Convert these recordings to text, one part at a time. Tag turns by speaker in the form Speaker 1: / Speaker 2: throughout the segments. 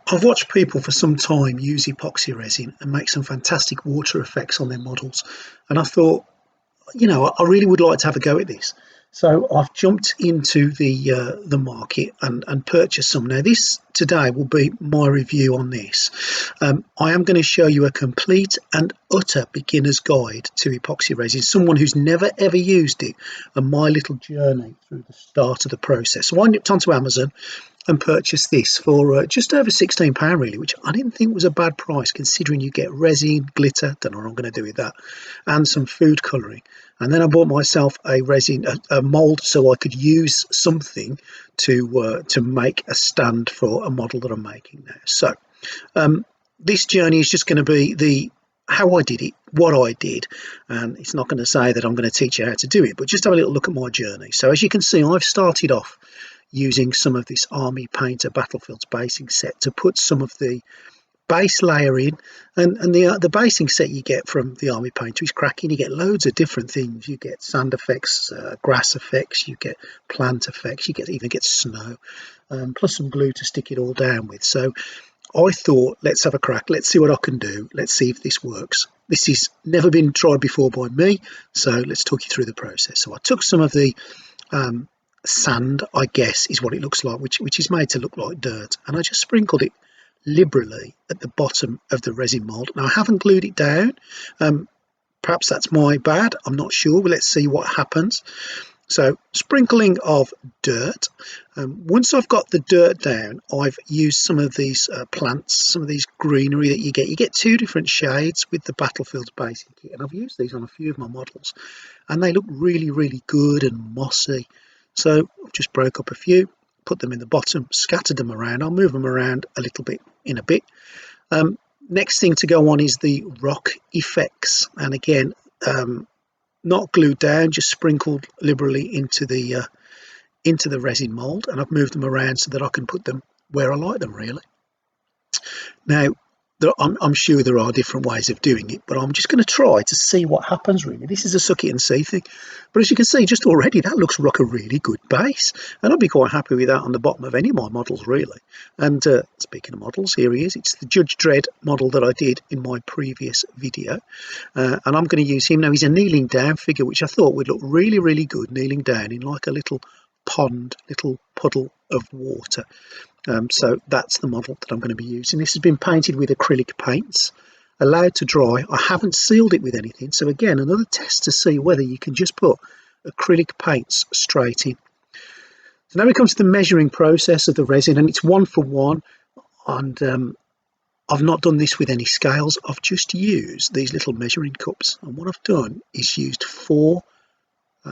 Speaker 1: I've watched people for some time use epoxy resin and make some fantastic water effects on their models, and I thought, I really would like to have a go at this. So I've jumped into the market and purchased some. Now this today will be my review on this. I am going to show you a complete and utter beginner's guide to epoxy resin, someone who's never ever used it, and my little journey through the start of the process. So I nipped onto Amazon and purchased this for just over £16 really, which I didn't think was a bad price considering you get resin, glitter, don't know what I'm going to do with that, and some food colouring. And then I bought myself a resin, a mould, so I could use something to make a stand for a model that I'm making now. So this journey is just going to be the how I did it, what I did, and it's not going to say that I'm going to teach you how to do it, but just have a little look at my journey. So as you can see, I've started off using some of this Army Painter Battlefields basing set to put some of the base layer in, and the basing set you get from the Army Painter is cracking. You get loads of different things. You get sand effects, grass effects, you get plant effects, you even get snow, plus some glue to stick it all down with. So I thought, let's have a crack, let's see what I can do, let's see if this works. This has never been tried before by me, so let's talk you through the process. So I took some of the sand, I guess is what it looks like, which is made to look like dirt, and I just sprinkled it liberally at the bottom of the resin mold. Now I haven't glued it down, perhaps that's my bad, I'm not sure, but let's see what happens. So sprinkling of dirt. Once I've got the dirt down, I've used some of these plants, some of these greenery that you get two different shades with the Battlefields basing kit, and I've used these on a few of my models and they look really good and mossy. So I've just broke up a few, put them in the bottom, scattered them around. I'll move them around a little bit in a bit. Next thing to go on is the rock effects, and again, not glued down, just sprinkled liberally into the resin mold, and I've moved them around so that I can put them where I like them really. Now I'm sure there are different ways of doing it, but I'm just going to try to see what happens really. This is a suck it and see thing, but as you can see, just already that looks like a really good base, and I'd be quite happy with that on the bottom of any of my models really. And speaking of models, here he is. It's the Judge Dredd model that I did in my previous video, and I'm going to use him now. He's a kneeling down figure, which I thought would look really good kneeling down in like a little pond, little puddle of water. So that's the model that I'm going to be using. This has been painted with acrylic paints, allowed to dry. I haven't sealed it with anything, so again another test to see whether you can just put acrylic paints straight in. So now we come to the measuring process of the resin, and it's 1 for 1, and I've not done this with any scales. I've just used these little measuring cups, and what I've done is used 4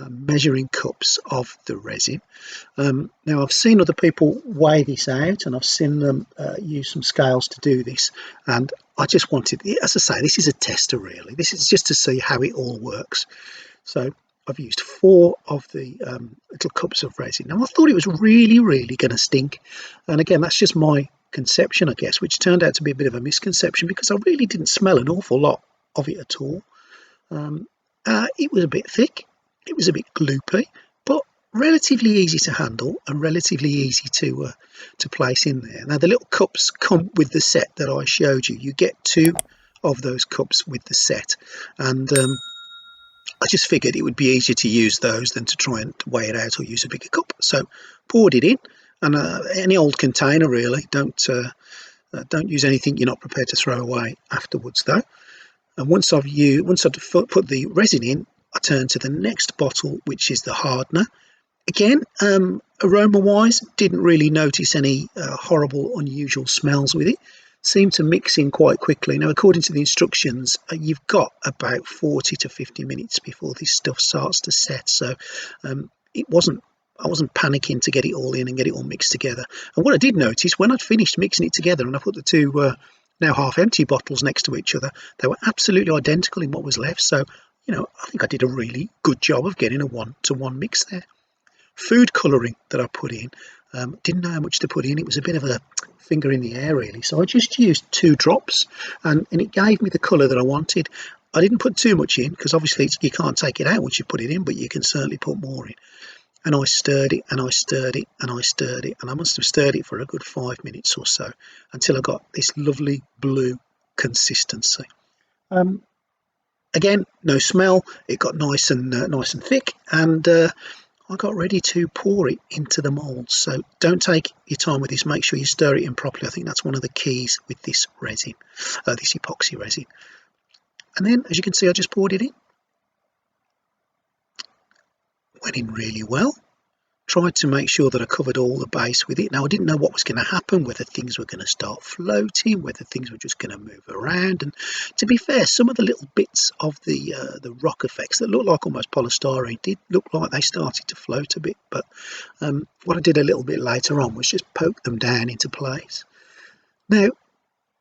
Speaker 1: measuring cups of the resin. Now I've seen other people weigh this out, and I've seen them use some scales to do this, and I just wanted, as I say, this is a tester really. This is just to see how it all works. So I've used 4 of the little cups of resin. Now I thought it was really going to stink, and again that's just my conception I guess, which turned out to be a bit of a misconception because I really didn't smell an awful lot of it at all. It was a bit thick, it was a bit gloopy, but relatively easy to handle and relatively easy to place in there. Now the little cups come with the set that I showed you. You get 2 of those cups with the set, and I just figured it would be easier to use those than to try and weigh it out or use a bigger cup. So poured it in, and any old container really. Don't use anything you're not prepared to throw away afterwards though. And once I've put the resin in, I turn to the next bottle, which is the hardener. Again, aroma wise, didn't really notice any horrible unusual smells with it. Seemed to mix in quite quickly. Now according to the instructions, you've got about 40 to 50 minutes before this stuff starts to set, so I wasn't panicking to get it all in and get it all mixed together. And what I did notice, when I'd finished mixing it together and I put the 2 now half empty bottles next to each other, they were absolutely identical in what was left. So I think I did a really good job of getting a 1-to-1 mix there. Food colouring that I put in, didn't know how much to put in. It was a bit of a finger in the air really, so I just used 2 drops, and it gave me the colour that I wanted. I didn't put too much in because obviously you can't take it out once you put it in, but you can certainly put more in. And I stirred it and I stirred it and I stirred it, and I must have stirred it for a good 5 minutes or so until I got this lovely blue consistency. Again, no smell. It got nice and thick, and I got ready to pour it into the molds. So don't take your time with this. Make sure you stir it in properly. I think that's one of the keys with this resin, this epoxy resin. And then, as you can see, I just poured it in. Went in really well. Tried to make sure that I covered all the base with it. Now, I didn't know what was going to happen, whether things were going to start floating, whether things were just going to move around. And to be fair, some of the little bits of the rock effects that look like almost polystyrene did look like they started to float a bit. But what I did a little bit later on was just poke them down into place. Now,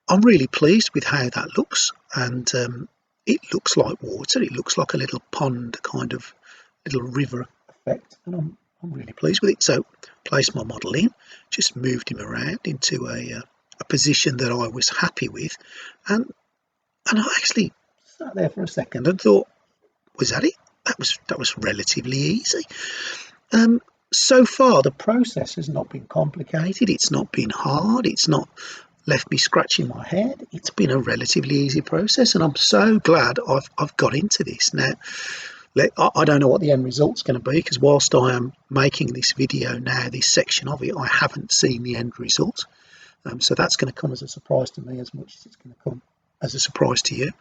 Speaker 1: I'm really pleased with how that looks, and it looks like water. It looks like a little pond, kind of little river effect, and I'm really pleased with it. So placed my model in, just moved him around into a position that I was happy with, and I actually sat there for a second and thought, was that it? That was relatively easy. So far the process has not been complicated, it's not been hard, it's not left me scratching my head. It's been a relatively easy process, and I'm so glad I've got into this. Now, I don't know what the end result's going to be, because whilst I am making this video now, this section of it, I haven't seen the end result. So that's going to come as a surprise to me as much as it's going to come as a surprise to you.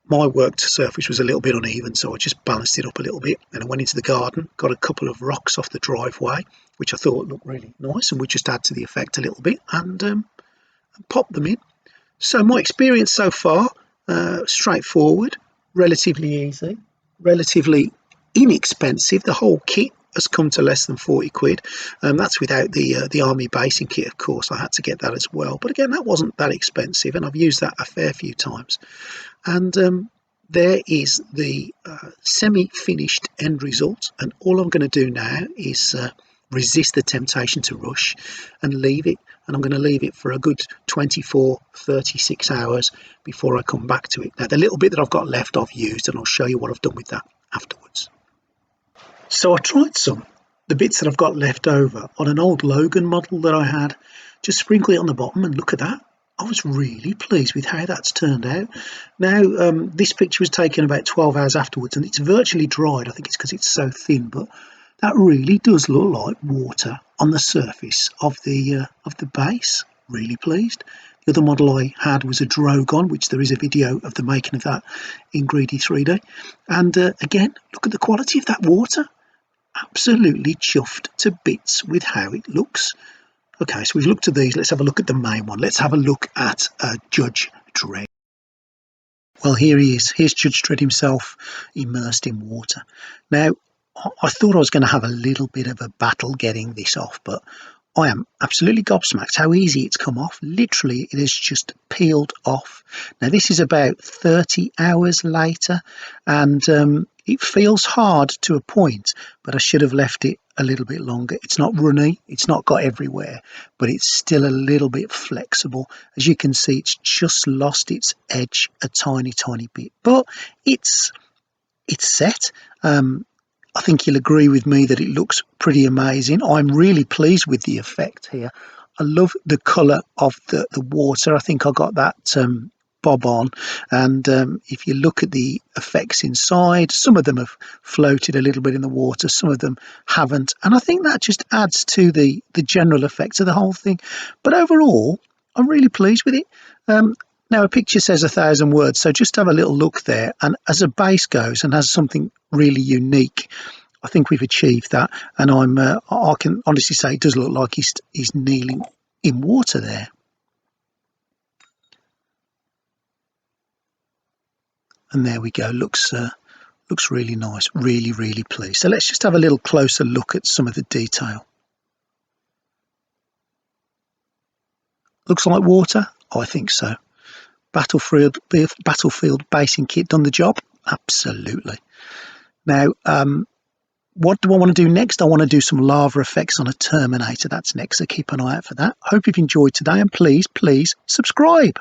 Speaker 1: My worked surface was a little bit uneven, so I just balanced it up a little bit. And I went into the garden, got a couple of rocks off the driveway, which I thought looked really nice, and we just add to the effect a little bit, and pop them in. So my experience so far, straightforward, relatively easy, relatively inexpensive. The whole kit has come to less than 40 quid. That's without the army basing kit, of course. I had to get that as well, but again, that wasn't that expensive, and I've used that a fair few times. And there is the semi-finished end result, and all I'm going to do now is resist the temptation to rush and leave it, and I'm going to leave it for a good 24-36 hours before I come back to it. Now, the little bit that I've got left I've used, and I'll show you what I've done with that afterwards. So I tried the bits that I've got left over on an old Logan model that I had, just sprinkle it on the bottom, and look at that. I was really pleased with how that's turned out. Now, this picture was taken about 12 hours afterwards, and it's virtually dried. I think it's because it's so thin, but that really does look like water on the surface of the base. Really pleased. The other model I had was a Drogon, which there is a video of the making of that in Greedy 3D. And again, look at the quality of that water. Absolutely chuffed to bits with how it looks. Okay, so we've looked at these. Let's have a look at the main one. Let's have a look at Judge Dredd. Well, here he is. Here's Judge Dredd himself, immersed in water. Now, I thought I was going to have a little bit of a battle getting this off, but I am absolutely gobsmacked how easy it's come off. Literally, it has just peeled off. Now, this is about 30 hours later, and it feels hard to a point, but I should have left it a little bit longer. It's not runny, it's not got everywhere, but it's still a little bit flexible. As you can see, it's just lost its edge a tiny bit, but it's set. I think you'll agree with me that it looks pretty amazing. I'm really pleased with the effect here. I love the colour of the water. I think I got that bob on, and if you look at the effects inside, some of them have floated a little bit in the water, some of them haven't, and I think that just adds to the general effect of the whole thing. But overall, I'm really pleased with it. Now, a picture says 1,000 words, so just have a little look there, and as a base goes and as something really unique, I think we've achieved that, and I can honestly say it does look like he's kneeling in water there. And there we go. Looks really nice. Really pleased. So let's just have a little closer look at some of the detail. Looks like water? Oh, I think so. Battlefield basing kit done the job? Absolutely. Now, what do I want to do next? I want to do some lava effects on a Terminator. That's next, so keep an eye out for that. Hope you've enjoyed today, and please subscribe.